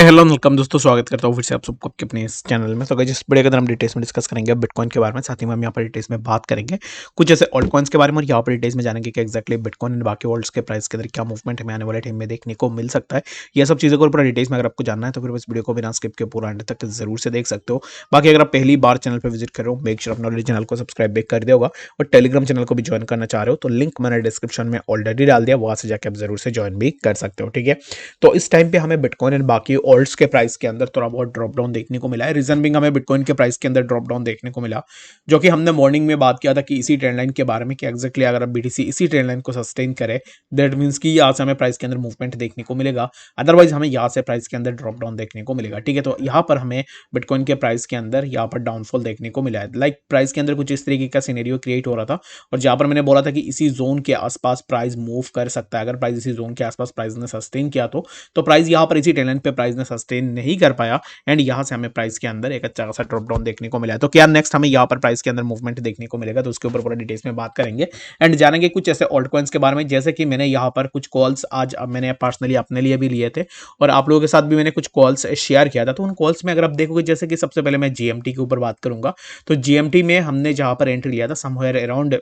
Hello welcome दोस्तों, स्वागत करता हूँ फिर से आप सबको आपके अपने इस चैनल में। तो गाइस इस वीडियो के अंदर हम डिटेल्स में डिस्कस करेंगे बिटकॉइन के बारे में, साथ ही में हम यहाँ पर डिटेल्स में बात करेंगे कुछ ऐसे ऑल्ट कॉइन्स के बारे में, और यहाँ पर डिटेल्स में जानेंगे कि एक्जैक्टली बिटकॉइन एंड बाकी ऑल्ट्स के प्राइस के अंदर क्या मूवमेंट हमें आने वाले टाइम में देखने को मिल सकता है। यह सब चीज़ों को पूरा डिटेल्स में अगर आपको जानना है तो फिर इस वीडियो को बिना स्किप के पूरा एंड तक जरूर से देख सकते हो। बाकी अगर आप पहली बार चैनल पर विजिट कर रहे हो, मेक श्योर अपना ऑलरेडी चैनल को सब्सक्राइब भी कर दिया होगा, और टेलीग्राम चैनल को भी ज्वाइन करना चाह रहे हो तो लिंक मैंने डिस्क्रिप्शन में ऑलरेडी डाल दिया, वहां से जाकर आप जरूर से ज्वाइन भी कर सकते हो। ठीक है, तो इस टाइम पे हमें बिटकॉइन एंड बाकी ऑल्ट्स के प्राइस के अंदर थोड़ा बहुत ड्रॉप डाउन देखने को मिला है। रीजन बिंग हमें बिटकॉइन के प्राइस के अंदर ड्रॉप डाउन देखने को मिला, जो कि हमने मॉर्निंग में बात किया था कि इसी ट्रेंड लाइन के बारे में कि एक्जैक्टली अगर अब बीटीसी इसी ट्रेंड लाइन को सस्टेन करे, दैट मींस कि यहाँ से हमें प्राइस के अंदर मूवमेंट देखने को मिलेगा, अदरवाइज हमें यहाँ से प्राइस के अंदर ड्रॉप डाउन देखने को मिलेगा। ठीक है, तो यहाँ पर हमें बिटकॉइन के प्राइस के अंदर यहाँ पर डाउनफॉल देखने को मिला है। लाइक प्राइस के अंदर कुछ इस तरीके का सिनेरियो क्रिएट हो रहा था, और जहां पर मैंने बोला था कि इसी जोन के आसपास प्राइस मूव कर सकता है। अगर प्राइस इसी जोन के आसपास प्राइस ने सस्टेन किया तो प्राइस यहाँ पर इसी ट्रेंड लाइन पे प्राइस ने सस्टेन नहीं कर पाया, एंड यहाँ से हमें प्राइस के अंदर एक अच्छा खासा ड्रॉप डाउन देखने को मिला है। तो क्या नेक्स्ट हमें यहाँ पर प्राइस के अंदर मूवमेंट देखने को मिलेगा, तो उसके ऊपर पूरा डिटेल्स में बात करेंगे एंड जानेंगे कुछ ऐसे ऑल्ट कॉइन्स के बारे में। जैसे कि मैंने यहाँ पर कुछ कॉल्स आज मैंने पर्सनली अपने लिए भी लिए थे, और आप लोगों के साथ भी मैंने कुछ कॉल्स शेयर किया था। तो उन कॉल्स में अगर आप देखोगे, जैसे कि सबसे पहले मैं जीएमटी के ऊपर बात करूंगा, तो जीएमटी में हमने जहां पर एंट्री लिया था समवेयर अराउंड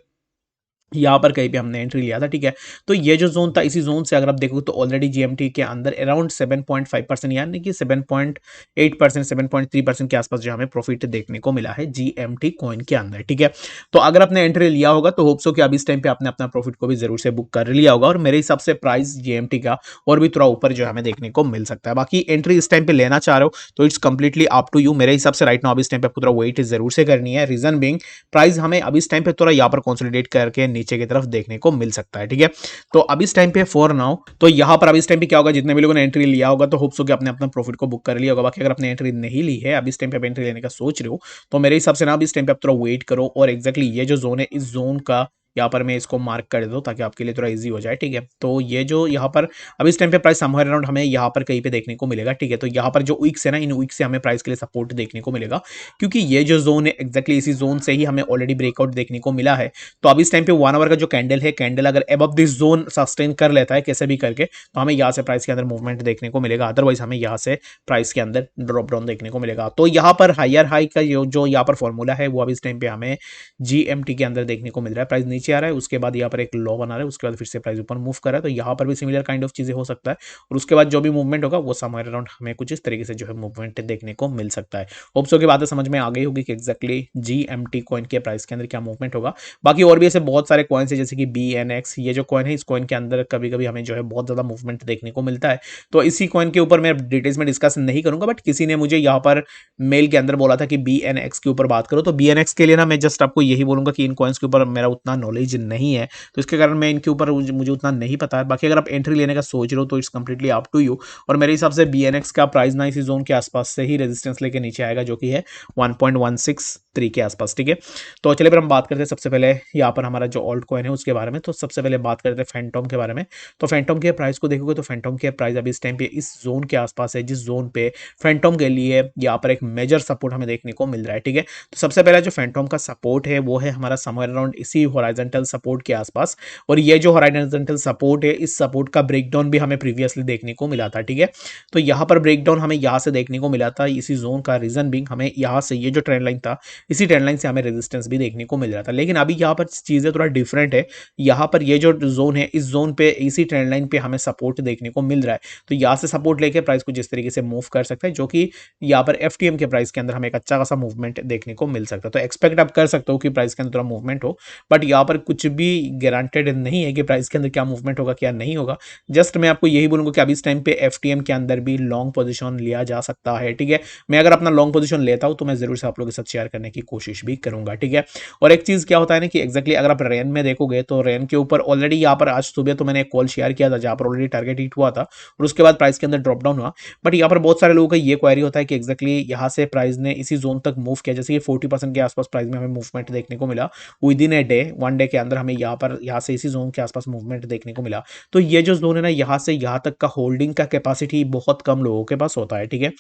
यहाँ पर कहीं पे हमने एंट्री लिया था। ठीक है, तो ये जो जोन था, इसी जोन से अगर आप देखोगे तो ऑलरेडी जीएमटी के अंदर अराउंड 7.5% यानी कि 7.8% 7.3% के आसपास जो हमें प्रॉफिट देखने को मिला है जीएमटी कॉइन के अंदर। ठीक है, तो अगर आपने एंट्री लिया होगा तो होप्स हो कि अब इस टाइम पे आपने अपना प्रॉफिट को भी जरूर से बुक कर लिया होगा, और मेरे हिसाब से प्राइस जीएमटी का और भी थोड़ा ऊपर जो हमें देखने को मिल सकता है। बाकी एंट्री इस टाइम पे लेना चाह रहे हो तो it's completely up to you. मेरे हिसाब से राइट नाउ अब इस टाइम पे आपको थोड़ा वेट जरूर से करनी है। रीजन बिंग प्राइस हमें अब इस टाइम पे थोड़ा यहाँ पर कंसोलिडेट करके नीचे की तरफ देखने को मिल सकता है। ठीक है, तो अब इस टाइम पे फॉर नाउ तो यहाँ पर अब इस टाइम पे क्या होगा, जितने भी लोगों ने एंट्री लिया होगा तो होप्स हो कि आपने अपना प्रॉफिट को बुक कर लिया होगा। बाकी अगर आपने एंट्री नहीं ली है, अब इस टाइम पे आप एंट्री लेने का सोच रहे हो, तो मेरे हिसाब से ना अब इस टाइम पे आप थोड़ा वेट करो, और एक्जैक्टली ये जो जोन है, इस जोन का यहाँ पर मैं इसको मार्क कर दो ताकि आपके लिए थोड़ा इजी हो जाए। ठीक है, तो ये जो यहाँ पर अब इस टाइम पे प्राइस समवेयर अराउंड हमें यहाँ पर कहीं पे देखने को मिलेगा। ठीक है, तो यहाँ पर जो वीक्स है ना, इन वीक्स से हमें प्राइस के लिए सपोर्ट देखने को मिलेगा, क्योंकि ये जो जोन है एक्जैक्टली इसी जोन से ही हमें ऑलरेडी ब्रेकआउट देखने को मिला है। तो अब इस टाइम पे 1 आवर का जो कैंडल है, कैंडल अगर अबव दिस जोन सस्टेन कर लेता है कैसे भी करके, तो हमें यहाँ से प्राइस के अंदर मूवमेंट देखने को मिलेगा, अदरवाइज हमें यहाँ से प्राइस के अंदर ड्रॉप डाउन देखने को मिलेगा। तो यहाँ पर हायर हाई का जो यहाँ पर फॉर्मूला है वो अब इस टाइम पे हमें जीएमटी के अंदर देखने को मिल रहा है। प्राइस नीचे आ रहा है, उसके बाद यहाँ पर एक लो बना रहा है, उसके बाद फिर से प्राइस ऊपर मूव कर रहा है, तो यहाँ पर भी सिमिलर काइंड ऑफ चीजें हो सकता है, और उसके बाद जो भी मूवमेंट होगा वो समवेयर अराउंड हमें कुछ इस तरीके से जो है मूवमेंट देखने को मिल सकता है। होप्सो की बातें समझ में आ गई होगी कि एक्जैक्टली जीएमटी कॉइन के प्राइस के अंदर क्या मूवमेंट होगा। बाकी और भी ऐसे बहुत सारे कॉइन्स है, जैसे कि BNX, ये जो कॉइन है, इस कॉइन के अंदर कभी कभी हमें जो है बहुत ज्यादा मूवमेंट देखने को मिलता है। तो इसी कॉइन के ऊपर मैं डिटेल्स में डिस्कस नहीं करूंगा, बट किसी ने मुझे यहाँ पर मेल के अंदर बोला था कि BNX के ऊपर बात करो, तो BNX के लिए ना मैं जस्ट आपको यही बोलूंगा कि इन कॉइन्स के ऊपर मेरा उतना नॉलेज नहीं है, तो इसके कारण मैं इनके ऊपर मुझे उतना नहीं पता है। बाकी अगर आप एंट्री लेने का सोच रहे हो तो it's completely up to you, और मेरे हिसाब से BNX का प्राइस ना इसी जोन के आसपास से ही रेजिस्टेंस लेके नीचे आएगा, जो कि है 1.163 के आसपास। ठीक है, तो चलिए फिर हम बात करते हैं सबसे पहले यहाँ पर हमारा जो ऑल्ट कॉइन है उसके बारे में। तो सबसे पहले बात करते हैं फैंटोम के बारे में। तो फैंटोम के प्राइस को देखोगे तो फैंटोम के प्राइस अभी इस टाइम पे इस जोन के आसपास है, जिस जोन पे फैंटोम के लिए यहाँ पर एक मेजर सपोर्ट हमें देखने को मिल रहा है। ठीक है, तो सबसे पहला जो फैंटोम का सपोर्ट है वो है हमारा समवेयर अराउंड इसी हॉराइजॉन्टल सपोर्ट के आसपास, और ये जो हॉराइजॉन्टल सपोर्ट है, इस सपोर्ट का ब्रेकडाउन भी हमें प्रीवियसली देखने को मिला था। ठीक है, तो यहाँ पर ब्रेकडाउन हमें यहाँ से देखने को मिला था इसी जोन का। रीजन बिंग हमें यहाँ से ये जो ट्रेंड लाइन था, इसी ट्रेंड लाइन से हमें रेजिस्टेंस भी देखने को मिल रहा था, लेकिन अभी यहाँ पर चीजें थोड़ा डिफरेंट है। यहाँ पर ये जो जोन है, इस जोन पे इसी ट्रेंड लाइन पे हमें सपोर्ट देखने को मिल रहा है, तो यहाँ से सपोर्ट लेके प्राइस को जिस तरीके से मूव कर सकता है, जो कि यहाँ पर FTM के प्राइस के अंदर हमें एक अच्छा खासा मूवमेंट देखने को मिल सकता है। तो एक्सपेक्ट आप कर सकते हो कि प्राइस के अंदर थोड़ा मूवमेंट हो, बट यहाँ पर कुछ भी गारंटेड नहीं है कि प्राइस के अंदर क्या मूवमेंट होगा क्या नहीं होगा। जस्ट मैं आपको यही बोलूंगा कि अभी इस टाइम पे FTM के अंदर भी लॉन्ग पोजीशन लिया जा सकता है। ठीक है, मैं अगर अपना लॉन्ग पोजीशन लेता हूं तो मैं जरूर से आप लोगों के साथ शेयर करने की कोशिश भी करूंगा। ठीक है, और एक चीज क्या होता है ना कि एक्जैक्टली अगर आप रेन में देखोगे तो रेन के ऊपर ऑलरेडी यहाँ पर आज सुबह तो मैंने एक कॉल शेयर किया था जहां पर ऑलरेडी टारगेट हिट हुआ था, और उसके बाद प्राइस के अंदर ड्रॉप डाउन हुआ। बट यहाँ पर बहुत सारे लोगों का ये क्वेरी होता है कि एक्जैक्टली यहाँ से प्राइस ने इसी जोन तक मूव किया, जैसे कि 40% के आसपास प्राइस में हमें मूवमेंट देखने को मिला with in a day, 1 day के अंदर हमें यहाँ से इसी जोन के आसपास मूवमेंट देखने को मिला। तो ये जो जोन है ना, यहाँ से यहाँ तक का होल्डिंग का कैपेसिटी बहुत कम लोगों के पास होता है, ठीक है।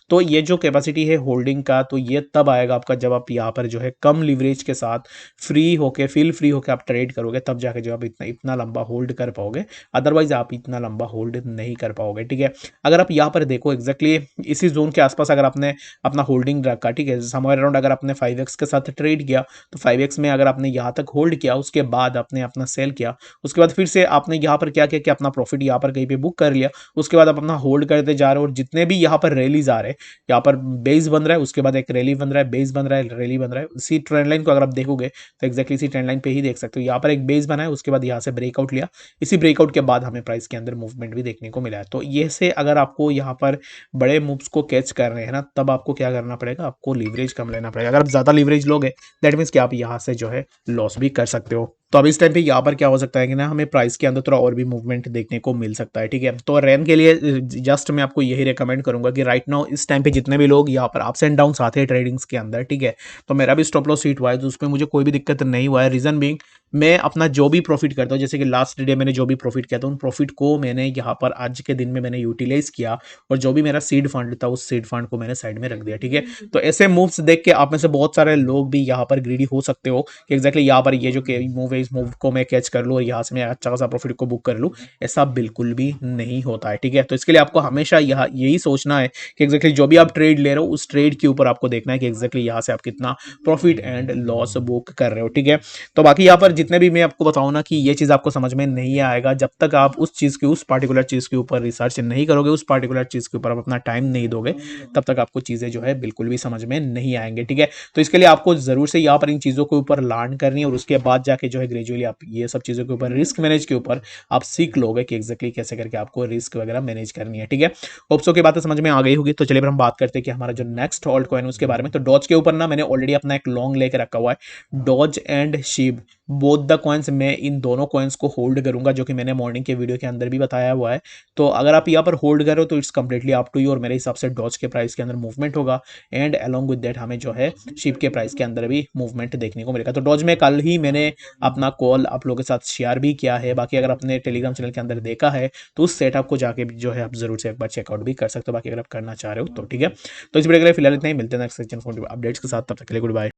तो ये जो कैपेसिटी है होल्डिंग का, तो ये तब आएगा आपका जब आप यहाँ पर जो है कम लिवरेज के साथ फील फ्री होके आप ट्रेड करोगे, तब जाके जो आप इतना इतना लंबा होल्ड कर पाओगे। अदरवाइज आप इतना लंबा होल्ड नहीं कर पाओगे, ठीक है। अगर आप यहाँ पर देखो एग्जैक्टली इसी जोन के आसपास अगर आपने अपना होल्डिंग रखा, ठीक है, समवेयर अराउंड अगर आपने 5x के साथ ट्रेड किया, तो 5x में अगर आपने यहाँ तक होल्ड किया, उसके बाद आपने अपना सेल किया, उसके बाद फिर से आपने यहाँ पर क्या किया कि अपना प्रॉफिट यहाँ पर कहीं पे बुक कर लिया, उसके बाद आप अपना होल्ड करते जा रहे हो, और जितने भी यहाँ पर रैलीज आ रहे हैं, यहाँ पर बेस बन रहा है, उसके बाद एक रैली बन रहा है, बेस बन रहा है, रैली बन रहा है। इसी ट्रेंड लाइन को अगर आप देखोगे तो एक्जैक्टली इसी ट्रेंड लाइन पे ही देख सकते हो, यहाँ पर एक बेस बना है, उसके बाद यहाँ से ब्रेकआउट लिया, इसी ब्रेकआउट के बाद हमें प्राइस के अंदर मूवमेंट भी देखने को मिला है। तो ये से अगर आपको यहाँ पर बड़े मूव्स को कैच कर रहे हैं ना, तब आपको क्या करना पड़ेगा, आपको लीवरेज कम लेना पड़ेगा। अगर आप ज्यादा लीवरेज लोगे, दैट मीन्स कि आप यहाँ से जो है लॉस भी कर सकते हो। तो अब इस टाइम पे यहाँ पर क्या हो सकता है कि ना, हमें प्राइस के अंदर थोड़ा और भी मूवमेंट देखने को मिल सकता है, ठीक है। तो रैन के लिए जस्ट मैं आपको यही रिकमेंड करूंगा कि राइट नाउ इस टाइम पे जितने भी लोग यहाँ पर अप्स एंड डाउन आते हैं ट्रेडिंग्स के अंदर, ठीक है, तो मेरा भी स्टॉप लॉस हिट हुआ है, तो उसमें मुझे कोई भी दिक्कत नहीं हुआ है। रीजन बीइंग, मैं अपना जो भी प्रॉफिट करता हूँ, जैसे कि लास्ट डे मैंने जो भी प्रॉफिट किया था, उन प्रॉफिट को मैंने यहाँ पर आज के दिन में मैंने यूटिलाइज किया, और जो भी मेरा सीड फंड था, उस सीड फंड को मैंने साइड में रख दिया, ठीक है। तो ऐसे मूव्स देख के आप में से बहुत सारे लोग भी यहाँ पर ग्रीडी हो सकते हो कि एग्जैक्टली यहाँ पर ये जो मूव है, इस मूव को मैं कैच कर लूँ और यहाँ से मैं अच्छा खासा प्रॉफिट को बुक कर लूँ। ऐसा बिल्कुल भी नहीं होता है, ठीक है। तो इसके लिए आपको हमेशा यही सोचना है कि एग्जैक्टली जो भी आप ट्रेड ले रहे हो, उस ट्रेड के ऊपर आपको देखना है कि एग्जैक्टली यहाँ से आप कितना प्रॉफिट एंड लॉस बुक कर रहे हो, ठीक है। तो बाकी यहाँ पर जितने भी मैं आपको बताऊँ ना, कि ये चीज़ आपको समझ में नहीं आएगा जब तक आप उस चीज़ की, उस पार्टिकुलर चीज़ के ऊपर रिसर्च नहीं करोगे, उस पार्टिकुलर चीज़ के ऊपर आप अपना टाइम नहीं दोगे, तब तक आपको चीज़ें जो है बिल्कुल भी समझ में नहीं आएंगे, ठीक है। तो इसके लिए आपको जरूर से यहाँ पर इन चीज़ों के ऊपर लर्न करनी है, और उसके बाद जाके जो है ग्रेजुअली आप ये सब चीज़ों के ऊपर, रिस्क मैनेज के ऊपर आप सीख लोगे कि एग्जैक्टली कैसे करके आपको रिस्क वगैरह मैनेज करनी है, ठीक है। होप्सो की बातें समझ में आ गई होगी। तो चलिए फिर हम बात करते हैं कि हमारा जो नेक्स्ट ऑल्ट कॉइन उसके बारे में। तो डॉज के ऊपर ना मैंने ऑलरेडी अपना एक लॉन्ग लेके रखा हुआ है, Dodge and Shiv, both the coins. मैं इन दोनों कॉइन्स को होल्ड करूंगा, जो कि मैंने मॉर्निंग के वीडियो के अंदर भी बताया हुआ है। तो अगर आप यहाँ पर होल्ड करो तो it's completely up to you, और मेरे हिसाब से डॉज के प्राइस के अंदर मूवमेंट होगा, एंड अलॉन्ग विद दैट हमें जो है शिप के प्राइस के अंदर भी मूवमेंट देखने को मिलेगा। तो डॉज में कल ही मैंने अपना कॉल आप लोगों के साथ शेयर भी किया है। बाकी अगर आपने टेलीग्राम चैनल के अंदर देखा है, तो उस सेटअप को जाके जो है आप जरूर से एक बार चेकआउट भी कर सकते हो, बाकी अगर आप करना चाह रहे हो तो, ठीक है। तो इस वीडियो के लिए फिलहाल इतना ही, मिलते हैं नेक्स्ट सेशन अपडेट्स के साथ, तब तक के लिए गुड बाय।